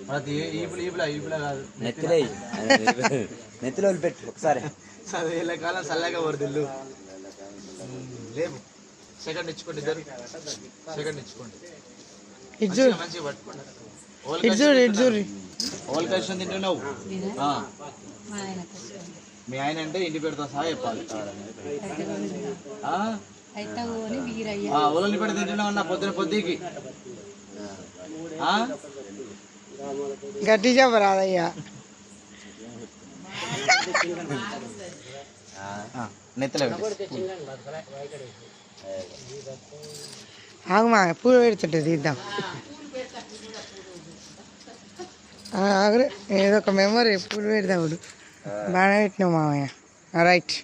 కాదు నెత్తిలో వదిలిపెట్టు ఒకసారి చదివేళ్ళ కాలం చల్లగా వరదిల్లు లేవు. సెకండ్ ఇచ్చుకోండి ఇద్దరు, సెకండ్ ఇచ్చుకోండి. మంచిగా పట్టుకోండి. ఓల్కేషన్ తింటున్నావు. మీ ఆయన అంటే ఇంటి పెడతా సహా చెప్పాలి. ఓలని పెడితే తింటున్నావు అన్న పొద్దుకి గట్టి చెప్పరాదయ్యా. నెత్తలే ఆగుమా పూలు పెడుతుంటే తీద్దాం. ఏదో ఒక మెమరీ పూలు పెడదాం. బాగా పెట్టినావు మామయ్య. రైట్.